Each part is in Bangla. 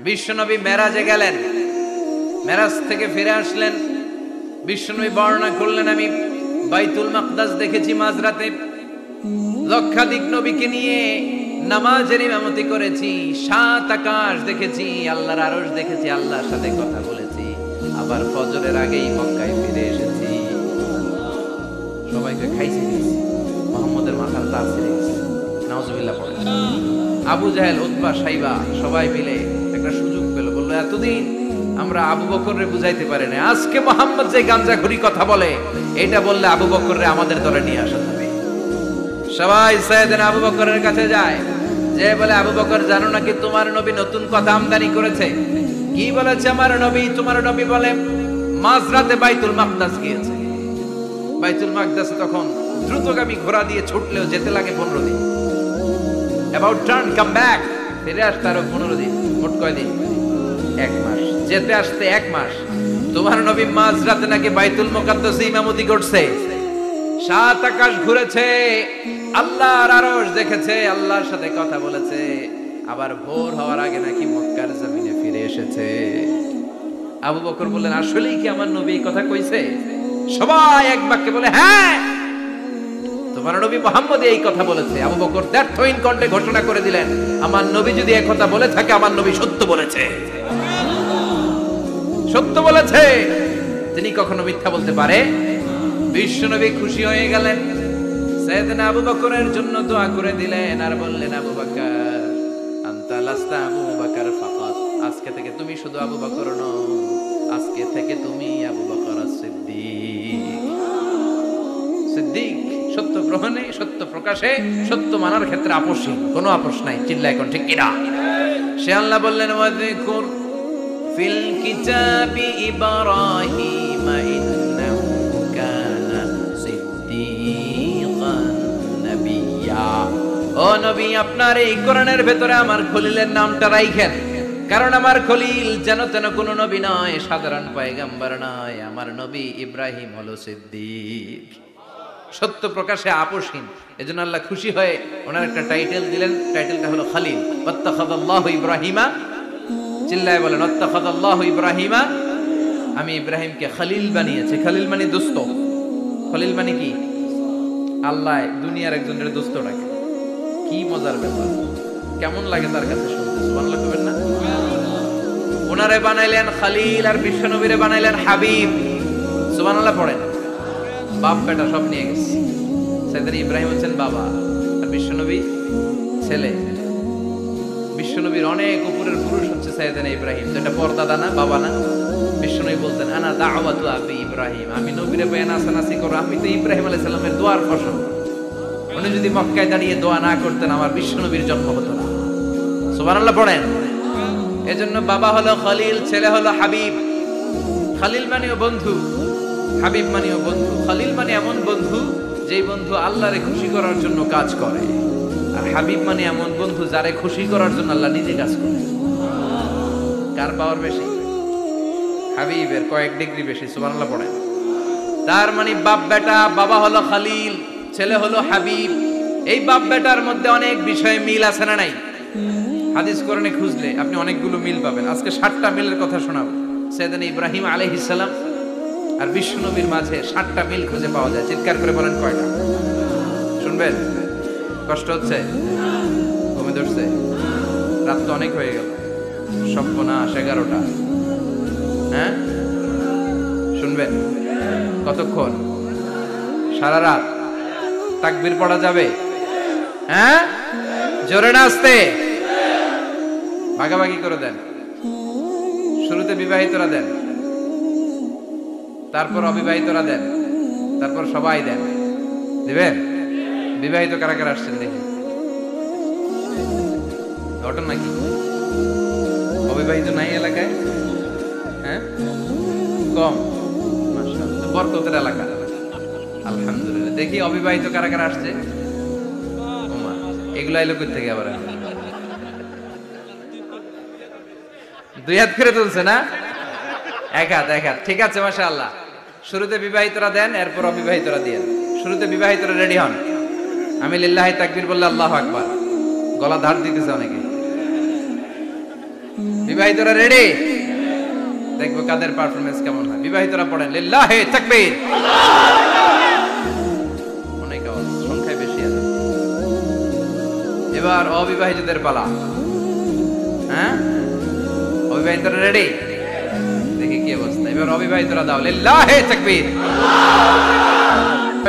বিশ্বনবী মেরাজে গেলেন, মেরাজ থেকে ফিরে আসলেন। বিশ্বনবী বর্ণনা করলেন, আমি বাইতুল মাকদাস দেখেছি মাঝরাতে, লক্ষাধিক নবীকে নিয়ে নামাজের ইমামতি করেছি, 7 আকাশ দেখেছি, আল্লাহর আরশ দেখেছি, আল্লাহর সাথে কথা বলেছি, আবার ফজরের আগেই মক্কায় ফিরে এসেছি। সবাইকে খাইছি দিয়েছি, মুহাম্মদের মাথার তাজ ছিঁড়ে গেছে, নাউজুবিল্লাহ পড়ে। আবু জাহেল, উতবা, সাইবা সবাই মিলে একটা সুযোগ পেল, বললো এতদিন আমরা আবু বকররে বুঝাইতে পারি না, আজকে মুহাম্মদ যে গাঁজাখুরি কথা বলে এটা বললে আবু বকররে আমাদের দলে নিয়ে আসা যাবে। সবাই সাইয়েদনা আবু বকরের কাছে যায়, যে বলে আবু বকর জানো নাকি তোমার নবী নতুন কথা আমদানি করেছে? কি বলেছে আমার নবী? তোমার নবী বলে মাঝরাতে বাইতুল মাকদাস গিয়েছে। বাইতুল মাকদাসে তখন দ্রুতগামী ঘোড়া দিয়ে ছুটলেও যেতে লাগে 15 দিন। অ্যাবাউট টার্ন কাম ব্যাক, ফিরে আসতে আরো 15 দিন, মোট কয় দিন? 1 মাস। যেতে আসতে 1 মাস। তোমার নবী মাঝরাতে নাকি বাইতুল মুকাদ্দাসে ইমামতি করছে, 7 আকাশ ঘুরেছে, আল্লাহর আরশ দেখেছে, আল্লাহর সাথে কথা বলেছে, আবার ভোর হওয়ার আগে নাকি মক্কার জমিনে ফিরে এসেছে। আবু বকর বললেন, আসলেই কি আমার নবী এই কথা কইছে? সবাই এক বাক্যে বলে, হ্যাঁ তোমার নবী মুহাম্মদ এই কথা বলেছে। আবু বকর দ্ব্যর্থহীন কণ্ঠে ঘোষণা করে দিলেন, আমার নবী যদি এই কথা বলে থাকে, আমার নবী সত্য বলেছে, সত্য বলেছে, তিনি কখনো মিথ্যা বলতে পারে? বিশ্বনবী খুশি হয়ে গেলেন, সাইয়েদনা আবু বকরের জন্য দোয়া করে দিলেন, আর বললেন, আবু বকর আনতা লাস্তা আবু বকর ফাকাত, আজকে থেকে তুমি শুধু আবু বকর নও, আজকে থেকে তুমি আবু বকর সিদ্দিক। সিদ্দিক সত্য গ্রহণে, সত্য প্রকাশে, সত্য মানার ক্ষেত্রে আপোষহীন, কোনো আপোষ নাই। চিল্লায় কোন ঠিক কিনা? সে আল্লাহ বললেন, ওয়াযকুর ফিল কিতাবি ইব্রাহিম ইন্নাহু কানা সিদ্দীকান নাবিয়্যা। ও নবী, আপনার এই কোরআনের ভেতরে আমার খলিলের নামটা রাখেন, কারণ আমার খলিল যেন তেন কোনো নবী নয়, সাধারণ পয়গম্বর নয়, আমার নবী ইব্রাহিম হলো সিদ্দিক, সত্য প্রকাশে আপোষহীন। এজন্য আল্লাহ খুশি হয়ে ওনার একটা টাইটেল দিলেন, টাইটেলটা হলো খলিল। ওয়াত্তাখাযাল্লাহু ইব্রাহিমা, চিল্লায় বলেন ওয়াত্তাখাযাল্লাহু ইব্রাহিমা, আমি ইব্রাহিমকে খলিল বানিয়েছি। খলিল মানে দোস্ত। খলিল মানে কি? আল্লাহ দুনিয়ার একজনের দোস্ত ডাকে। কি মজার ব্যাপার, কেমন লাগে তার কাছে শুনতে, সুবহানাল্লাহ কইবেন না? ওনারে বানাইলেন খলিল, আর বিশ্বনবীরে বানাইলেন হাবিব। সুবহানাল্লাহ পড়েন। বাপ বেটা সব নিয়ে গেছে। সাইয়েদনা ইব্রাহিম হচ্ছেন বাবা, আর বিশ্বনবী ছেলে। বিশ্বনবীর অনেক উপরের পুরুষ হচ্ছে সাইয়েদনা ইব্রাহিম। তো এটা পরদাদা না, বাবা না? বিশ্বনবী বলতেন, আনা দাওয়াতু আবি ইব্রাহিম, আমি নবীরে পেয়ে নাচানাচি করো, আমি তো ইব্রাহিম আলাইহিস সালামের দোয়ার ফসল। উনি যদি মক্কায় দাঁড়িয়ে দোয়া না করতেন, আমার বিশ্বনবীর জন্ম হতো না। সুবহানাল্লাহ পড়েন। এজন্য বাবা হলো খলিল, ছেলে হলো হাবিব। খলিল মানেও বন্ধু, হাবিব মানেও বন্ধু। খলিল মানে এমন বন্ধু যেই বন্ধু আল্লাহরে খুশি করার জন্য কাজ করে, আর হাবিব মানে এমন বন্ধু যারে খুশি করার জন্য আল্লাহ নিজে কাজ করে। কার পাওয়ার বেশি? হাবিবের কয়েক ডিগ্রি বেশি। সুবহানাল্লাহ পড়েন। তার মানে বাপ বেটা, বাবা হলো খলিল, ছেলে হলো হাবিব। এই বাপ বেটার মধ্যে অনেক বিষয়ে মিল আছে না নাই? হাদিস কোরআনে খুঁজলে আপনি অনেকগুলো মিল পাবেন। আজকে 7টা মিলের কথা শোনাবো। সাইয়েদনা ইব্রাহিম আলাইহিস সালাম আর বিশ্বনবীর মাঝে 7টা মিল খুঁজে পাওয়া যায়। চিৎকার করে বলেন কয়টা? শুনবেন? কষ্ট হচ্ছে? ঘুমে ধরছে? রাত তো অনেক হয়ে গেল, সর্বনাশ 11টা। হ্যাঁ, শুনবেন? কতক্ষণ? সারা রাত। তাকবীর পড়া যাবে? হ্যাঁ, জোরে না আস্তে? ভাগাভাগি করে দেন। শুরুতে বিবাহিতরা দেন, তারপর অবিবাহিতরা দেন, তারপর সবাই দেন। দিবেন? বিবাহিত কারা কারা আসছেন দেখি? ঘটন নাকি? অবিবাহিত নাই এলাকায়? হ্যাঁ, কম। মাশাআল্লাহ, বরকতের এলাকা। আলহামদুলিল্লাহ। দেখি অবিবাহিত কারা কারা আসছে? ওমা, এগুলো এলো কই থেকে আবার? 2 হাত করে তুলছে না? 1 হাত, 1 হাত। ঠিক আছে, মাশাআল্লাহ। শুরুতে বিবাহিতরা দেন, এরপর অবিবাহিতরা দিয়েন। শুরুতে বিবাহিতরা রেডি হন। আমি লিল্লাহি তাকবীর বললে আল্লাহু আকবার। গলা ধার দিতেছে অনেকে। বিবাহিতরা রেডি? দেখবো কাদের পারফরমেন্স কেমন হয়। বিবাহিতরা পড়েন লিল্লাহি তাকবীর। অনেক আওয়াজ, সংখ্যায় বেশি আছে। এবার অবিবাহিতদের পালা। হ্যাঁ, অবিবাহিতরা রেডি? দেখি কি অবস্থা। এবার অবিবাহিতরা দাও লিল্লাহি তাকবীর।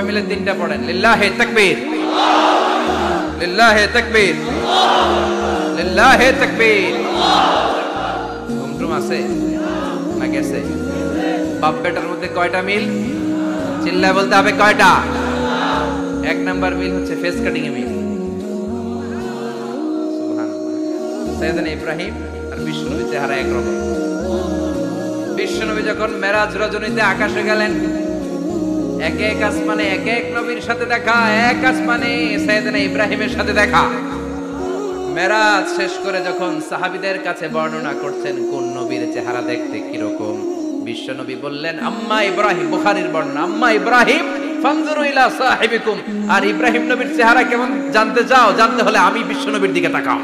মিলে তিনটা পড়েন লিল্লাহি তাকবীর, লিল্লাহি তাকবীর, লিল্লাহি তাকবীর। ঘুমটুম আছে না গেছে? বাপ বেটার মধ্যে কয়টা মিল? চিল্লায় বলতে হবে কয়টা? এক নাম্বার মিল হচ্ছে ফেস কাটিং এ মিল। সাইয়েদনা ইব্রাহিম আর বিশ্বনবীর চেহারা একরকম। বিশ্বনবী যখন মেরাজ রজনীতে আকাশে গেলেন, এক এক আসমানে এক এক নবীর সাথে দেখা, এক আসমানে সাইয়েদনা ইব্রাহিমের সাথে দেখা। মেরাজ শেষ করে যখন সাহাবীদের কাছে বর্ণনা করছেন কোন নবীর চেহারা দেখতে কিরকম, বিশ্বনবী বললেন আম্মা ইব্রাহিম, বুখারীর বর্ণনা, আম্মা ইব্রাহিম ফানজুরু ইলা সাহিবিকুম। আর ইব্রাহিম নবীর চেহারা কেমন জানতে চাও? জানতে হলে আমি বিশ্বনবীর দিকে তাকাও।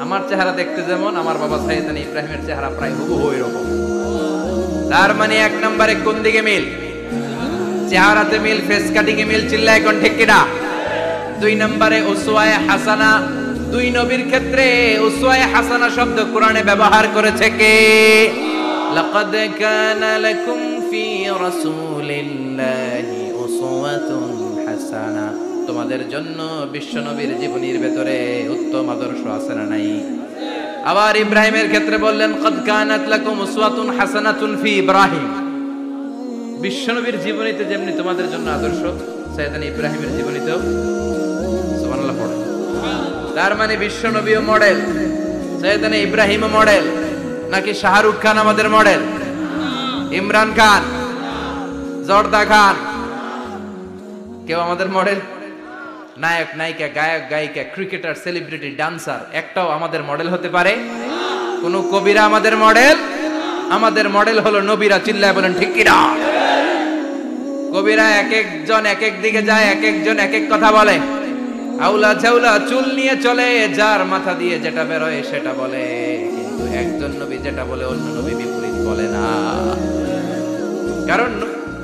আমার চেহারা দেখতে যেমন, আমার বাবা সাইয়েদনা ইব্রাহিমের চেহারা প্রায় হুবহু এরকম। তার মানে এক নম্বরে কোন দিকে মিল? চেহারাতে মিল, ফেস কাটিং এ মিল। চিল্লায় কোন ঠিক কিনা? দুই নম্বরে উসওয়ায়ে হাসানা। দুই নবীর ক্ষেত্রে উসওয়ায়ে হাসানা শব্দ কোরআনে ব্যবহার করেছে কে? লাকাদ কানা লাকুম ফি রাসূলিল্লাহি উসওয়াতুন হাসানা। তোমাদের জন্য বিশ্বনবীর জীবনীর ভেতরে উত্তম আদর্শ আছে না নাই? আবার ইব্রাহিমের ক্ষেত্রে বললেন কদ কানাত লাকুম উসওয়াতুন হাসানাতুন ফি ইব্রাহিম। বিশ্বনবীর জীবনীতে যেমনি তোমাদের জন্য আদর্শ, সাইয়েদনা ইব্রাহিমের জীবনীতেও। সুবহানাল্লাহ পড়ে। তার মানে বিশ্বনবীও মডেল, সাইয়েদনা ইব্রাহিমও মডেল। নাকি শাহরুখ খান আমাদের মডেল? ইমরান খান, জর্দা খান কেউ আমাদের মডেল? নায়ক নায়িকা, গায়ক গায়িকা, ক্রিকেটার, সেলিব্রিটি, ডান্সার একটাও আমাদের মডেল হতে পারে? কোন কবিরা আমাদের মডেল? আমাদের মডেল হলো নবীরা। চিল্লায় বলেন ঠিক কিনা? কবিরা এক একজন এক এক দিকে যায়, এক একজন এক এক কথা বলে। আউলা ঝাউলা চুল নিয়ে চলে, যার মাথা দিয়ে যেটা বেরোয় সেটা বলে। কিন্তু একজন নবী যেটা বলে অন্য নবী বিপরীত বলে না। কারণ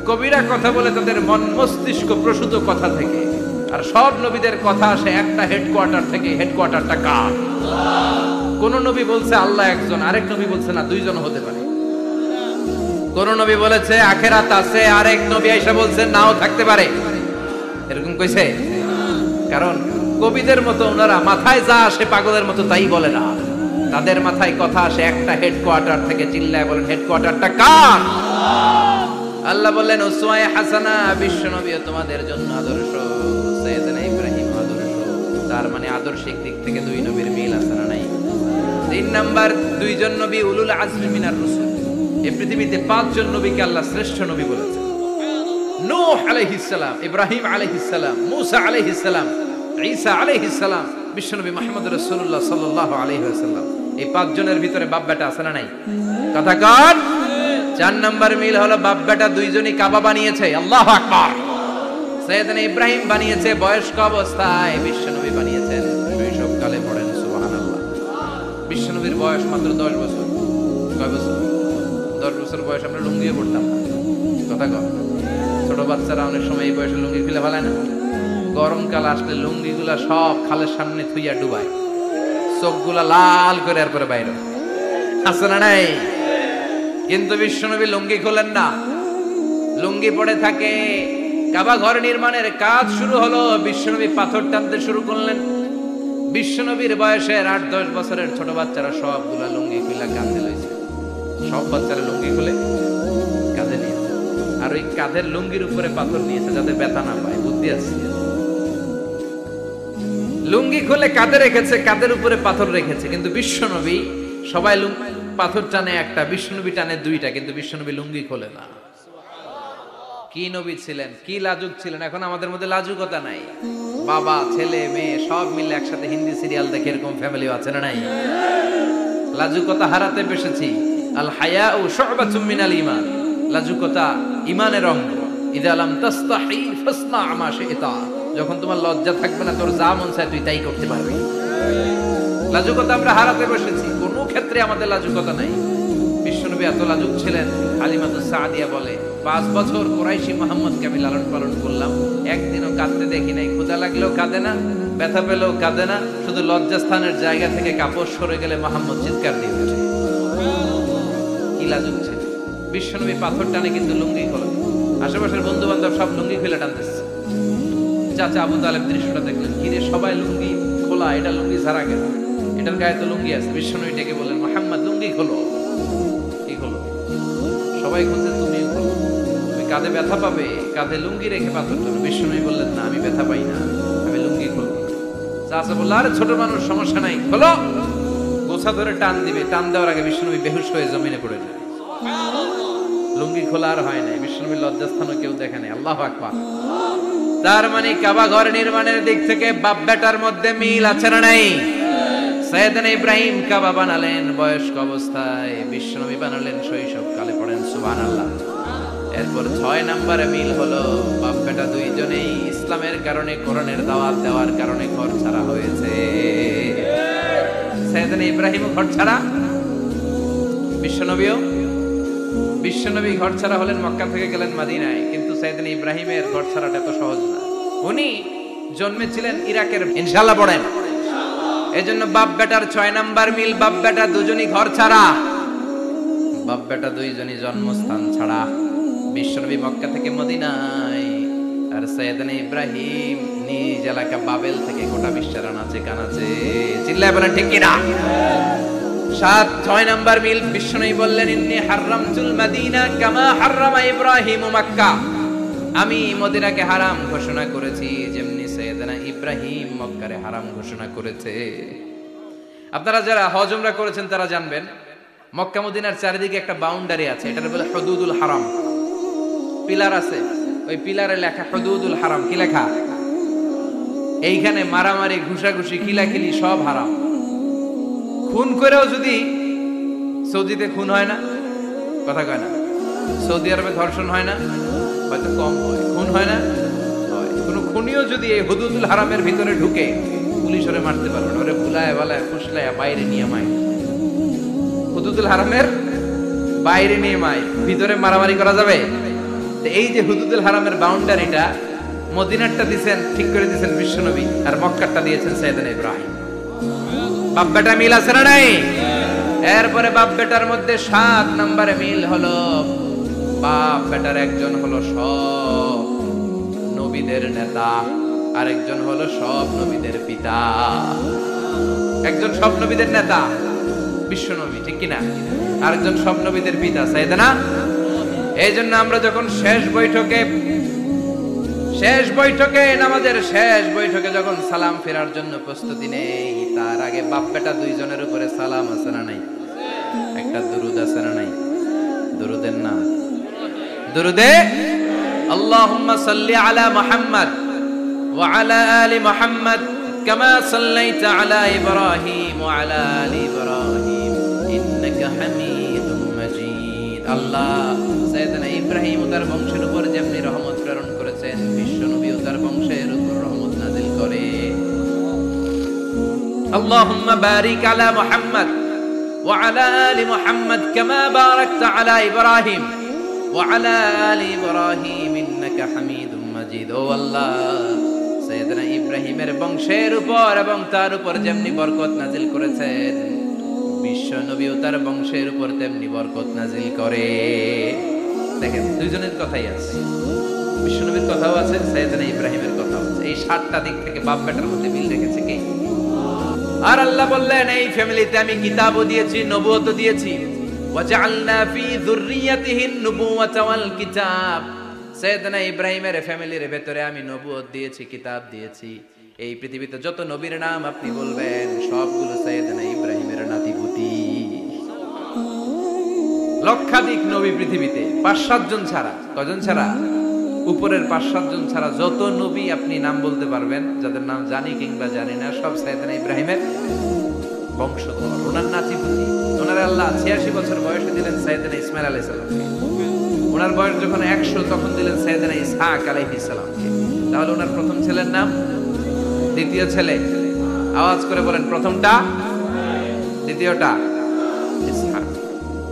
কবিরা কথা বলে তাদের মন মস্তিষ্ক প্রসূত কথা থেকে, আর সব নবীদের কথা আসে একটা হেডকোয়ার্টার থেকে। হেডকোয়ার্টারটা কার? কোন নবী বলছে আল্লাহ একজন, আরেক নবী বলছে না দুইজন হতে পারে। কোন নবী বলেছে আখিরাত আছে, আরেক নবী এসে বলছে নাও থাকতে পারে। এরকম কইছে? কারণ কবিদের মতো ওনারা মাথায় যা আসে পাগলের মতো তাই বলে না। তাদের মাথায় কথা আসে একটা হেডকোয়ার্টার থেকে। চিল্লায় বলেন হেডকোয়ার্টারটা কার? আল্লাহ বললেন উসওয়ায়ে হাসানা, বিশ্বনবী তোমাদের জন্য আদর্শ, সাইয়েদনা ইব্রাহিম আদর্শ। তার মানে আদর্শিক দিক থেকে দুই নবীর মিল আছে না নাই? তিন নাম্বার, দুইজন নবী উলুল আজমি মিনার রাসূল। এই পৃথিবীতে পাঁচজন নবীকে আল্লাহ শ্রেষ্ঠ নবী বলেছেন। নূহ আলাইহিস সালাম, ইব্রাহিম আলাইহিস সালাম, মূসা আলাইহিস সালাম, ঈসা আলাইহিস সালাম, বিশ্বনবী মুহাম্মদ রাসূলুল্লাহ সাল্লাল্লাহু আলাইহি ওয়াসাল্লাম। এই পাঁচজনের ভিতরে বাপ বেটা আছে না নাই? কথা কন। চার নাম্বার মিল হলো বাপ বেটা দুইজনই কাবা বানিয়েছে। আল্লাহু আকবার। সাইয়েদনা ইব্রাহিম বানিয়েছে বয়স্ক অবস্থায়, বিশ্বনবী বানিয়েছেন শৈশবকালে। পড়েন সুবহানাল্লাহ। বিশ্বনবীর বয়স মাত্র 10 বছর। কয় বছর? 10 বছর বয়স আমরা লুঙ্গিও পড়তাম না। কথা কন। ছোট বাচ্চারা অনেক সময় এই বয়সে লুঙ্গি খুলে ফেলায় না? গরমকাল আসলে লুঙ্গিগুলা সব খালের সামনে থুইয়া ডুবায়, চোখগুলা লাল করে এরপরে বাইরে আছে না নাই? কিন্তু বিশ্বনবী লুঙ্গি খোলেন না, লুঙ্গি পড়ে থাকে। কাবা ঘর নির্মাণের কাজ শুরু হলো, বিশ্বনবী পাথর টানতে শুরু করলেন। বিশ্বনবীর বয়সের 8-10 বছরের ছোট বাচ্চারা সবগুলা লুঙ্গি খুলে কাঁধে লইছে। সব বাচ্চারা লুঙ্গি খুলে কাঁধে নিয়েছে, আর ওই কাঁধের লুঙ্গির উপরে পাথর নিয়েছে যাতে ব্যথা না পায়। বুদ্ধি আছে। লুঙ্গি খুলে কাঁধে রেখেছে, কাঁধের উপরে পাথর রেখেছে। কিন্তু বিশ্বনবী, সবাই পাথর টানে একটা, বিশ্বনবী টানে দুইটা, কিন্তু বিশ্বনবী লুঙ্গি খোলে না। কি নবী ছিলেন, কি লাজুক ছিলেন। এখন আমাদের মধ্যে লাজুকতা নাই। বাবা ছেলে মেয়ে সব মিলে একসাথে হিন্দি সিরিয়াল দেখে, এরকম ফ্যামিলিও আছে না নাই? লাজুকতা হারাতে বসেছি। আল হায়াউ শু'বাতুম মিনাল ঈমান। লাজুকতা ঈমানের অঙ্গ। ইযা লাম তাস্তাহি ফাসনা মা শি'তা। যখন তোমার লজ্জা থাকবে না, তোর যা মন চায় তুই তাই করতে পারবি। লাজুকতা আমরা হারাতে বসেছি। কোনো ক্ষেত্রে আমাদের লাজুকতা নাই। বিশ্বনবী এত লাজুক ছিলেন, হালিমাতুস সাদিয়া বলে 5 বছর কুরাইশি মুহাম্মদকে আমি লালন পালন করলাম, একদিনও কাঁদতে দেখি নাই। ক্ষুধা লাগলেও কাঁদে না, ব্যথা পেলেও কাঁদে না, শুধু লজ্জাস্থানের জায়গা থেকে কাপড় সরে গেলে মুহাম্মদ চিৎকার দিয়ে ওঠে। কি লাজুক ছিল বিশ্বনবী। পাথর টানে কিন্তু লুঙ্গি খোলে। আশেপাশের বন্ধু বান্ধব সব লুঙ্গি খুলে টানতেছে। চাচা আবু তালেব দৃশ্যটা দেখলেন, কিরে সবাই লুঙ্গি খোলা, এটা লুঙ্গি ছাড়া গেল, এটার গায়ে তো লুঙ্গি আছে। বিশ্বনবী ডেকে বললেন, মুহাম্মদ লুঙ্গি খোলো। কি খোলো? সবাই খুঁজছে, তুমিও খোলো, তুমি কাঁধে ব্যথা পাবে, কাঁধে লুঙ্গি রেখে পাথর টানো। বিশ্বনবী বললেন, না আমি ব্যথা পাই না, আমি লুঙ্গি খোলো। চাচা বলল, আরে ছোট মানুষ, সমস্যা নাই, খোলো। গোছা ধরে টান দিবে, টান দেওয়ার আগে বিশ্বনবী বেহুশ হয়ে জমিনে পড়ে যায়। লুঙ্গি খোলা আর হয় নাই। বিশ্বনবীর লজ্জাস্থানও কেউ দেখে নাই। আল্লাহু আকবার। তার মানে কাবা ঘর নির্মাণের দিক থেকে বাপ বেটার মধ্যে মিল আছে না নাই? সাইয়েদনা ইব্রাহিম কাবা বানালেন বয়স্ক অবস্থায়, বিশ্বনবী বানালেন শৈশবকালে। পড়েন সুবহানাল্লাহ। এরপর 6 নম্বরে মিল হলো বাপ বেটা দুইজনেই ইসলামের কারণে, কোরআনের দাওয়াত দেওয়ার কারণে ঘর ছাড়া হয়েছে। সাইয়েদনা ইব্রাহিম ঘর ছাড়া, বিশ্বনবী ঘর ছাড়া হলেন, মক্কা থেকে গেলেন মদিনায়। কিন্তু সাইয়েদনা ইব্রাহিমের ঘর ছাড়াটা এত সহজ না। উনি জন্মেছিলেন ইরাকের। ইনশাআল্লাহ পড়েন। এজন্য বাপ বেটার 6 নাম্বার মিল, বাপ বেটা দুজনই ঘর ছাড়া, বাপ বেটা দুইজনই জন্মস্থান ছাড়া। বিশ্বনবী মক্কা থেকে মদিনায়, আর সাইয়েদনা ইব্রাহিম নিজ এলাকা বাবেল থেকে গোটা বিশ্বের আনাচে কানাচে। চিল্লায় বলেন ঠিক কিনা? 6 নাম্বার মিল, বিশ্বনবী বললেন, ইন্নী হারামতুল মদিনা কামা হারামা ইব্রাহিম মক্কা। আমি মদিনাকে হারাম ঘোষণা করেছি যেমনি সাইয়েদনা ইব্রাহিম মক্কারে হারাম ঘোষণা করেছে। আপনারা যারা হজ উমরা করেছেন তারা জানবেন, মক্কা মদিনার চারিদিকে একটা বাউন্ডারি আছে, এটার বলে হুদুদুল হারাম। পিলার আছে, ওই পিলারে লেখা হুদুদুল হারাম। কি লেখা? এইখানে মারামারি, ঘুষাঘুষি, খিলাখিলি সব হারাম। খুন করেও যদি, সৌদিতে খুন হয় না, কথা কয় না, সৌদি আরবে ধর্ষণ হয় না, হয়তো কম হয়, খুন হয় না, হয়। কোনো খুনিও যদি এই হুদুদুল হারামের ভিতরে ঢুকে, পুলিশ ওরে মারতে পারবে না, ওরে বুলায় বালায় ফুসলায় বাইরে নিয়ে মায়। হুদুদুল হারামের বাইরে নিয়ে মায়, ভিতরে মারামারি করা যাবে? এই যে হুদুদুল হারামের বাউন্ডারিটা, মদিনারটা দিয়েছেন, ঠিক করে দিয়েছেন বিশ্বনবী, আর মক্কারটা দিয়েছেন সাইয়েদনা ইব্রাহিম। বাপ বেটা মিল আছে না নাই? এরপরে বাপ বেটার মধ্যে 7 নম্বরে মিল হলো, বাপ বেটার একজন হলো সব নবীদের নেতা, আরেকজন হলো সব নবীদের পিতা। একজন সব নবীদের নেতা বিশ্বনবী, ঠিক কিনা? আরেকজন সব নবীদের পিতা সাইয়েদনা। এই জন্য আমরা যখন শেষ বৈঠকে নামাজের শেষ বৈঠকে যখন সালাম ফেরার জন্য প্রস্তুতি নেই, তার আগে বাপ বেটা দুইজনের উপরে সালাম আছে না নাই? একটা দুরুদ আছে না নাই? দুরুদের নাম দুরুদে আল্লাহুম্মা সাল্লি আলা মুহাম্মদ ওয়া আলা আলি মুহাম্মদ কামা সাল্লাইতা আলা ইব্রাহিম ওয়া আলা আলি ইব্রাহিম ইন্নাকা হামিদুম মাজিদ। আল্লাহ সাইয়েদনা ইব্রাহিম ও তার বংশের উপর যেমনি রহমত প্রেরণ করেছেন, বিশ্বনবী ও তার বংশের উপর রহমত নাযিল করে। আল্লাহুম্মা বারিক আলা মুহাম্মদ ওয়া আলা আলি মুহাম্মদ কামা বারাকতা আলা ইব্রাহিম ওয়া আলা আলি ইব্রাহিম ইন্নাকা হামিদুম মাজিদ। ও আল্লাহ, সাইয়েদনা ইব্রাহিমের বংশের উপর এবং তার উপর যেমনি বরকত নাযিল করেছেন, বিশ্বনবী ও তার বংশের উপর তেমনি বরকত নাযিল করে। দেখেন, দুইজনের কথাই আছে, বিশ্বনবীর কথাও আছে, সাইয়েদনা ইব্রাহিমের কথাও আছে। এই 7টা দিক থেকে বাপ বেটার মধ্যে মিল রেখেছে কে? আর আল্লাহ বললেন, এই ফ্যামিলিতে আমি কিতাবও দিয়েছি, নবুয়তও দিয়েছি। ওয়াজআলনা ফি যুররিয়াতিহিন নুবুওয়াতা ওয়াল কিতাব। সাইয়েদনা ইব্রাহিমের ফ্যামিলির ভেতরে আমি নবুয়ত দিয়েছি, কিতাব দিয়েছি। এই পৃথিবীতে যত নবীর নাম আপনি বলবেন, সবগুলো সাইয়েদনা ইব্রাহিমের নাতিপুতি। লক্ষাধিক নবী পৃথিবীতে, 5-7 জন ছাড়া। কজন ছাড়া? উপরের 5-7 জন ছাড়া যত নবী আপনি নাম বলতে পারবেন, যাদের নাম জানি কিংবা জানি না, সব সাইয়েদনা ইব্রাহিমের বংশধর, ওনার নাতিপুতি। ওনার আল্লাহ 86 বছর বয়সে দিলেন সাইয়েদনা ইসমাইল আলাইহিস সালামকে। ওনার বয়স যখন 100 তখন দিলেন সাইয়েদনা ইসহাক আলাইহিস সালামকে। তাহলে ওনার প্রথম ছেলের নাম, দ্বিতীয় ছেলে, আওয়াজ করে বলেন, প্রথমটা, দ্বিতীয়টা, ইসহাক।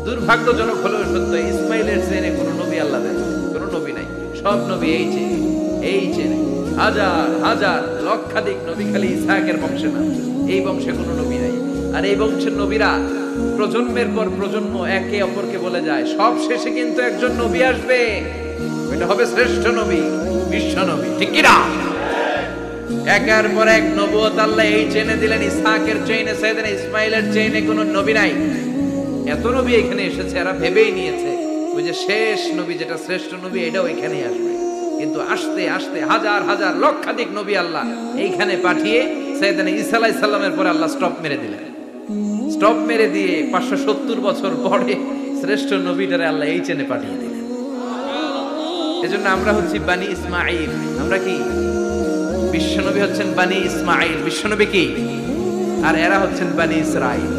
দুর্ভাগ্যজনক হলেও সত্য, ইসমাইলের চেনে কোনো নবী আল্লাহ দেন, কোনো নবী নাই। সব নবী এই চেনে হাজার হাজার লক্ষাধিক নবী খালি ইসহাকের বংশে না, এই বংশে কোনো নবী নাই। আর এই বংশের নবীরা প্রজন্মের পর প্রজন্ম একে অপরকে বলে যায়, সব শেষে কিন্তু একজন নবী আসবে, এটা হবে শ্রেষ্ঠ নবী, বিশ্ব নবী, ঠিক কি না? একের পর এক নবুয়ত আল্লাহ এই চেনে দিলেন। ইসহাকের চেইনে, সাইয়েদনা ইসমাইলের চেইনে কোনো নবী নাই। এত নবী এখানে এসেছে, এরা ভেবেই নিয়েছে ওই যে শেষ নবী যেটা শ্রেষ্ঠ নবী এটাও এখানেই আসবে। কিন্তু আস্তে আস্তে হাজার হাজার লক্ষাধিক নবী আল্লাহ এইখানে পাঠিয়ে সাইয়েদনা ঈসা আলাইহিস সালামের পরে আল্লাহ স্টপ মেরে দিলেন। স্টপ মেরে দিয়ে 570 বছর পরে শ্রেষ্ঠ নবীটারে আল্লাহ এই চেনে পাঠিয়ে দিলেন। এজন্য আমরা হচ্ছি বানি ইসমাঈল। আমরা কি? বিশ্বনবী হচ্ছেন বানি ইসমাঈল, বিশ্বনবী কি? আর এরা হচ্ছেন বানি Israil.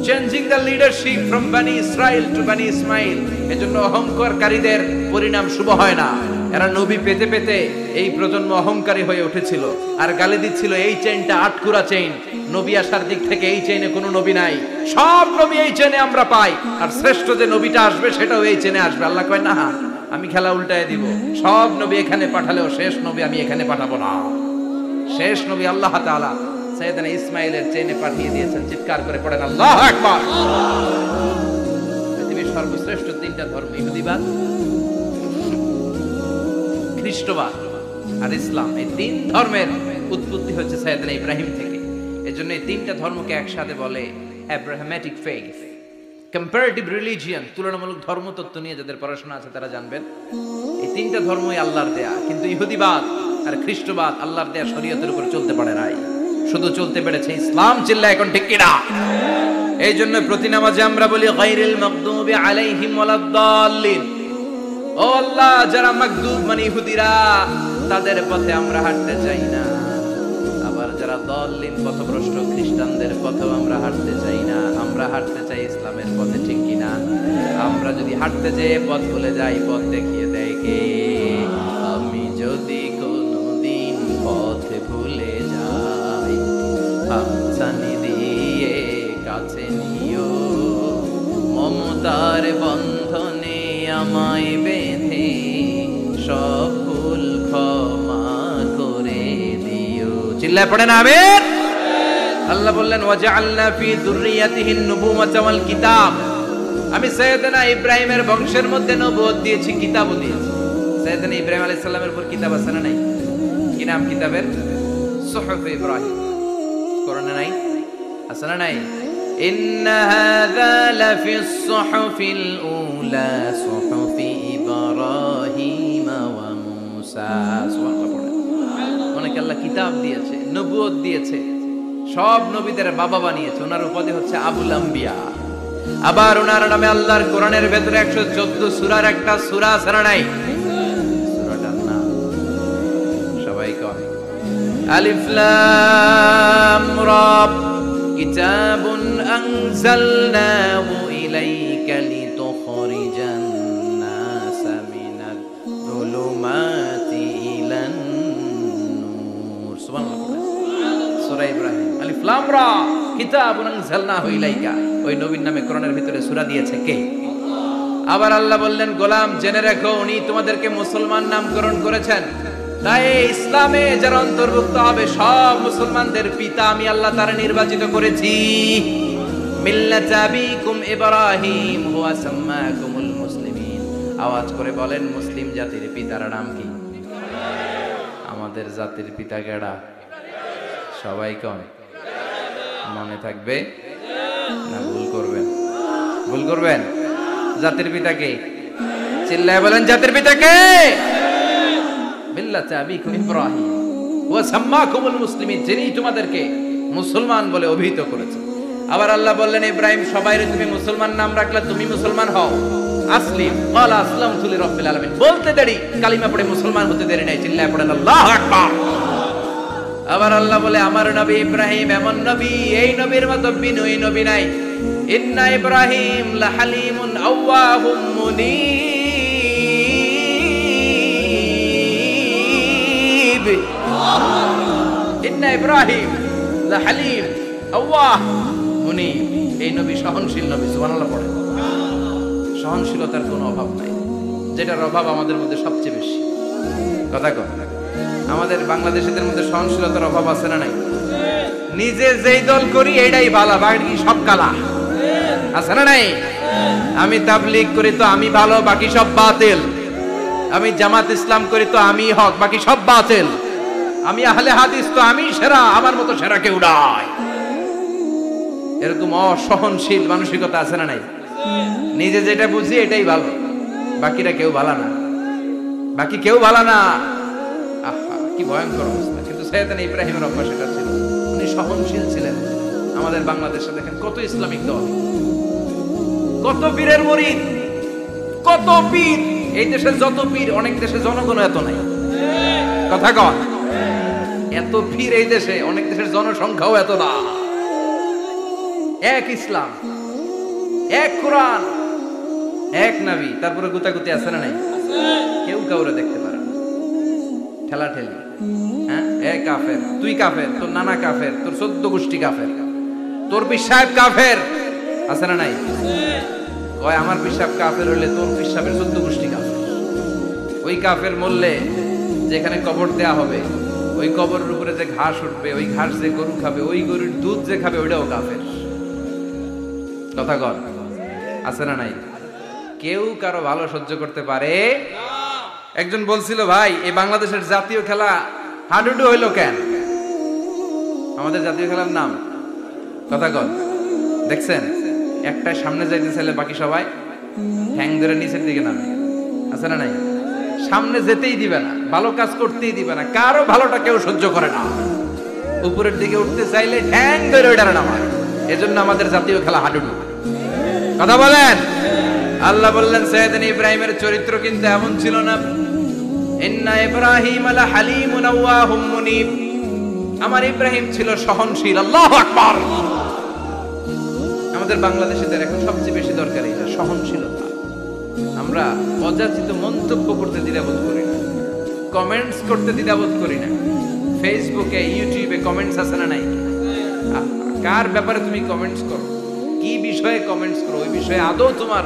Changing the leadership from বানি ইসরাইল টু বানি ইসমাঈল। এজন্য অহংকারকারীদের পরিণাম শুভ হয় না। এরা নবী পেতে পেতে এই প্রজন্ম অহংকারী হয়ে উঠেছিল আর গালি দিচ্ছিল এই চেইনটা আটকুরা চেইন, নবী আসার দিক থেকে এই চেইনে কোনো নবী নাই, সব নবী এই চেইনে আমরা পাই, আর শ্রেষ্ঠ যে নবীটা আসবে সেটাও এই চেইনে আসবে। আল্লাহ কয় না, আমি খেলা উল্টায় দিব, সব নবী এখানে পাঠালেও শেষ নবী আমি এখানে পাঠাবো না। শেষ নবী আল্লাহ তাআলা সাইয়েদনা ইসমাঈলের চেইনে পাঠিয়ে দিয়েছেন। চিৎকার করে পড়েন আল্লাহু আকবার। পৃথিবীর সর্বশ্রেষ্ঠ তিনটা ধর্ম, ইহুদিবাদ, খ্রিস্টবাদ আর ইসলাম, এই তিন ধর্মের উৎপত্তি হচ্ছে সাইয়েদনা ইব্রাহিম থেকে। এজন্য এই তিনটা ধর্মকে একসাথে বলে অ্যাব্রাহামেটিক ফেইথ, কম্পারেটিভ রিলিজিয়ন। তুলনামূলক ধর্মতত্ত্ব নিয়ে যাদের পড়াশোনা আছে তারা জানবেন এই তিনটা ধর্মই আল্লাহর দেয়া। কিন্তু ইহুদিবাদ আর খ্রিস্টবাদ আল্লাহর দেয়া শরীয়তের উপর চলতে পারে নাই, শুধু চলতে পেরেছে ইসলাম। চিল্লা এখন ঠিক কিনা? এই জন্য প্রতি নামাজে আমরা বলি গায়রিল মাগদুবি আলাইহিম ওয়ালাদ-দাল্লিন। ও আল্লাহ, যারা মাগদুব মানে ইহুদিরা, তাদের পথে আমরা হাঁটতে চাই না। আবার যারা দাল্লিন পথভ্রষ্ট খ্রিস্টানদের পথেও আমরা হাঁটতে চাই না। আমরা হাঁটতে চাই ইসলামের পথে, ঠিক কিনা? আমরা যদি হাঁটতে যেয়ে পথ ভুলে যাই, পথ দেখিয়ে দেয় কে? আমি যদি কোনোদিন পথ ভুলে যাই, হাতছানি দিয়ে কাছে নিও, মমতার বন্ধনে আমায় বেঁধে সব ভুল ক্ষমা করে দিও। চিল্লায় পড়েন আমিন। আল্লাহ বললেন ওয়াজআলনা ফি যুররিয়াতিহিন নুবুওয়াতা ওয়াল কিতাব। আমি সাইয়েদনা ইব্রাহিমের বংশের মধ্যে নবুয়ত দিয়েছি, কিতাবও দিয়েছি। সাইয়েদনা ইব্রাহিম আলাইহিস সালামের উপর কিতাব আছে না নাই? কি নাম কিতাবের? সুহুফ ইব্রাহিম। কোরআনে নাই? আছে না নাই? ইন্না হাযা লাফিস সুহুফিল উলা সুহুফি ইব্রাহিম ওয়া মূসা। সুবহানাল্লাহ। অনেক আল্লাহ কিতাব দিয়েছে, নবুয়ত দিয়েছে, সব নবীদের বাবা বানিয়েছে। ওনার উপাধি হচ্ছে আবুল আম্বিয়া। আবার ওনার নামে আল্লাহর কোরআনের ভেতরে 114 সূরার একটা সূরা আছে না নাই? সূরাটার নাম সবাই কয় আলিফ লাম রা। কিতাবুন আনজালনাহু ইলাইকা লিতুখরিজান নাসা মিনাল যুলুমাতি ইলান নূর। সুবহানাল্লাহ। সূরা ইব্রাহিম, আলিফ লাম রা, কিতাবুন আনজালনাহু ইলাইকা। ওই নবীর নামে কোরআনের ভিতরে সূরা দিয়েছে কে? আবার আল্লাহ বললেন, গোলাম জেনে রাখো, উনি তোমাদেরকে মুসলমান নামকরণ করেছেন। তাই ইসলামে যারা অন্তর্ভুক্ত হবে সব মুসলমানদের পিতা আমি আল্লাহ তারা নির্বাচিত করেছি। মিল্লাতা আবিকুম ইব্রাহিম হুয়া সাম্মাকুমুল মুসলিমিন। আওয়াজ করে বলেন, মুসলিম জাতির পিতার নাম কি? আমাদের জাতির পিতা কেডা? সবাই কোন? মনে থাকবে না ভুল করবেন? ভুল করবেন? জাতির পিতা কে? চিল্লায় বলেন, জাতির পিতা কে? মিল্লাতা আবিকুম ইব্রাহিম ওয়া সাম্মাকুমুল মুসলিমিন, যিনি তোমাদেরকে মুসলমান বলে অভিহিত করেছে। আবার আল্লাহ বললেন, ইব্রাহিম সবাইরে তুমি মুসলমান নাম রাখলে, তুমি মুসলমান হও। আসলিম ক্বালা আসলামতু লিরাব্বিল আলামিন, বলতে দেরি, কালিমা পড়ে মুসলমান হতে দেরি নাই। চিল্লায় পড়েন আল্লাহু আকবার। আবার আল্লাহ বলে, আমার নবী ইব্রাহিম এমন নবী, এই নবীর মতো বিনয়ী নবী নাই। ইন্না ইব্রাহিম লাহালিমুন আওয়াহুম মুনীব। ইন্না ইব্রাহিম লাহালিম আওয়াহ মুনীব। এই নবী সহনশীল নবী, সুবহানাল্লাহ পড়ে। সহনশীলতার কোনো অভাব নাই, যেটার অভাব আমাদের মধ্যে সবচেয়ে বেশি। কথা কর, আমাদের বাংলাদেশিদের মধ্যে সহনশীলতার অভাব আছে না নাই? নিজে যেই দল করি এটাই ভালো, বাকি সব কালা, আছে না নাই? আমি তাবলীগ করি তো আমি ভালো, বাকি সব বাতিল। আমি জামাত ইসলাম করি তো আমি হক, বাকি সব বাতিল। আমি আহলে হাদিস তো আমি সেরা, আমার মতো সেরা কেউ নাই। এরকম অসহনশীল মানসিকতা আছে না নাই? নিজে যেটা বুঝি এটাই ভালো, বাকিরা কেউ ভালো না, বাকি কেউ ভালো না। আহা, কি ভয়ঙ্কর অবস্থা। কিন্তু সাইয়েদনা ইব্রাহিমের অভ্যাস এটা ছিল, উনি সহনশীল ছিলেন। আমাদের বাংলাদেশে দেখেন কত ইসলামিক দল, কত পীরের মুরিদ, কত পীর। এই দেশে যত পীর, অনেক দেশে জনগণ এত নাই। কথা কন, এত পীর এই দেশে, অনেক দেশের জনসংখ্যাও এত না। এক ইসলাম, এক কোরআন, এক নবী, তারপরে গুতাগুতি আছে না নাই? কেউ কাউরে দেখতে পারে না, ঠেলা ঠেলি। হ্যাঁ, এ কাফের, তুই কাফের, তোর নানা কাফের, তোর 14 গোষ্ঠী কাফের, তোর পীর সাহেব কাফের, আছে না নাই? ওই আমার পীর সাহেব কাফের হইলে তোর পীর সাহেবের 14 গোষ্ঠী কাফের। ওই কাফের মরলে যেখানে কবর দেয়া হবে, ওই কবরের উপরে যে ঘাস উঠবে, ওই ঘাস যে গরু খাবে, ওই গরুর দুধ যে খাবে, ওইটাও কাফের। কথা কর, আছে না নাই? কেউ কারো ভালো সহ্য করতে পারে। একজন বলছিল, ভাই এই বাংলাদেশের জাতীয় খেলা হাডুডু হইলো কেন? আমাদের জাতীয় খেলার নাম, কথা কর, দেখছেন? একটা সামনে যাইতে চাইলে বাকি সবাই ঠ্যাং ধরে নিচের দিকে নামে, আছে না নাই? সামনে যেতেই দিবে না, ভালো কাজ করতেই দিবে না, কারো ভালোটা কেউ সহ্য করে না। উপরের দিকে উঠতে চাইলে ঠ্যাং ধরে ওইটারে নামায়। এজন্য আমাদের জাতীয় খেলা হাডুডু। কথা বলেন। আল্লাহ বললেন সাইয়েদনা ইব্রাহিমের চরিত্র কিন্তু এমন ছিল না। ইন্না ইব্রাহিম লা হালিমুন আওয়াহুম মুনিব। আমার ইব্রাহিম ছিল সহনশীল। আল্লাহু আকবার। আমাদের বাংলাদেশীদের এখন সবচেয়ে বেশি দরকার এটা, সহনশীলতা। আমরা অযাচিত মন্তব্য করতে দ্বিধাবোধ করি না, কমেন্টস করতে দ্বিধাবোধ করি না। ফেসবুকে, ইউটিউবে কমেন্টস আছে না নাই? কার ব্যাপারে তুমি কমেন্টস করো, কি বিষয়ে কমেন্টস করো, ওই বিষয়ে আদৌ তোমার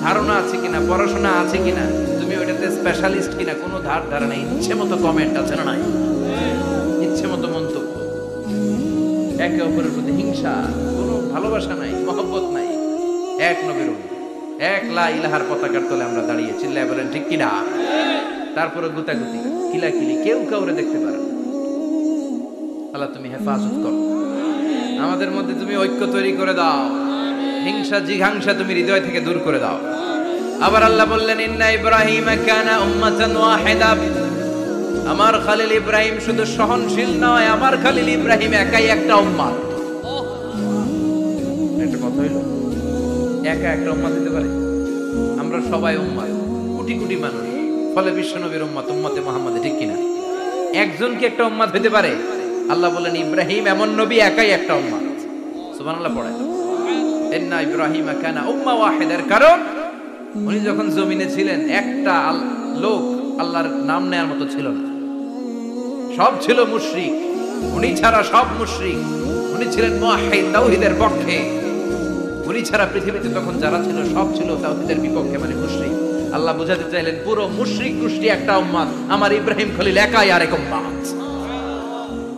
ধারণা আছে কিনা, পড়াশোনা আছে কিনা, তুমি ওইটাতে স্পেশালিস্ট কিনা, কোনো ধারণা। ইচ্ছে মতো কমেন্ট আছে না নাই? ইচ্ছে মতো মন্তব্য, একে অপরের প্রতি হিংসা, কোনো ভালোবাসা নাই, মহব্বত নাই। এক নবীর উম্মত, এক লা ইলাহার পতাকার তলে আমরা দাঁড়িয়ে, চিল্লায় বলেন ঠিক কিনা? তারপরে গুতাগুতি, কিলাকিলি, কেউ কাউরে দেখতে পারে না। আল্লাহ তুমি হেফাজত করো, আমাদের মধ্যে তুমি ঐক্য তৈরি করে দাও, হিংসা জিঘাংসা তুমি হৃদয় থেকে দূর করে দাও। আবার আল্লাহ বললেন ইন্না ইব্রাহিম কানা উম্মাতান ওয়াহিদা। আমার খলিল ইব্রাহিম শুধু সহনশীল নয়, আমার খলিল ইব্রাহিম একাই একটা উম্মত। একটা কথা হইল, একা একটা উম্মত হতে পারে? আমরা সবাই উম্মত, কোটি কোটি মানুষ, ফলে বিশ্বনবীর উম্মত, উম্মতে মুহাম্মাদে, ঠিক কিনা? একজন কি একটা উম্মত হতে পারে? আল্লাহ বলেন ইব্রাহিম এমন নবী, একাই একটা উম্মত। সুবহানাল্লাহ পড়ে। ইন্না ইব্রাহিম কানা উম্মাহ ওয়াহিদার কারণ উনি যখন জমিনে ছিলেন একটা লোক আল্লাহর নাম নেয়ার মতো ছিল না, সব ছিল মুশরিক। উনি ছাড়া সব মুশরিক। উনি ছিলেন মুওয়াহহিদ, তাওহীদের পক্ষে। উনি ছাড়া পৃথিবীতে তখন যারা ছিল সব ছিল তাওহীদের বিপক্ষে, মানে মুশরিক। আল্লাহ বুঝাতে চাইলেন পুরো মুশরিক গোষ্ঠী একটা উম্মত, আমার ইব্রাহিম খলিল একাই আরেক উম্মত।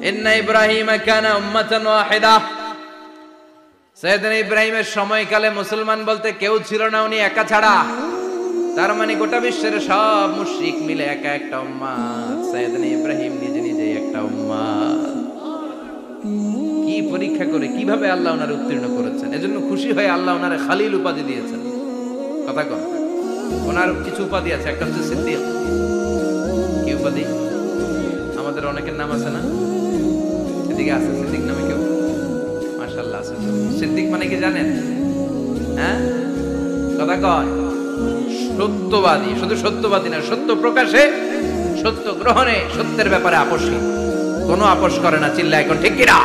ইন্না ইব্রাহিম কানা উম্মাতান ওয়াহিদা। সাইয়েদনা ইব্রাহিমের সময়কালে মুসলমান বলতে কেউ ছিল না, উনি একা ছাড়া। তার মানে গোটা বিশ্বের সব মুশরিক মিলে একা একটা উম্মত, সাইয়েদনা ইব্রাহিম নিজে নিজে একটা উম্মত। কি পরীক্ষা করে, কিভাবে আল্লাহ ওনারে উত্তীর্ণ করেছেন। এজন্য খুশি হয়ে আল্লাহ ওনারে খালিল উপাধি দিয়েছেন। কথা কন, ওনার কিছু উপাধি আছে, একটা হচ্ছে সিদ্দিক। কি উপাধি? আমাদের অনেকের নাম আছে না? এদিকে আছে সিদ্দিক নামে কেউ? মাশাআল্লাহ আছে। সিদ্দিক মানে কি জানেন? হ্যাঁ, কথা কয়, সত্যবাদী। শুধু সত্যবাদী না, সত্য প্রকাশে, সত্য গ্রহণে, সত্যের ব্যাপারে আপোষহীন, কোনো আপোষ করে না। চিল্লায় এখন ঠিক কিনা?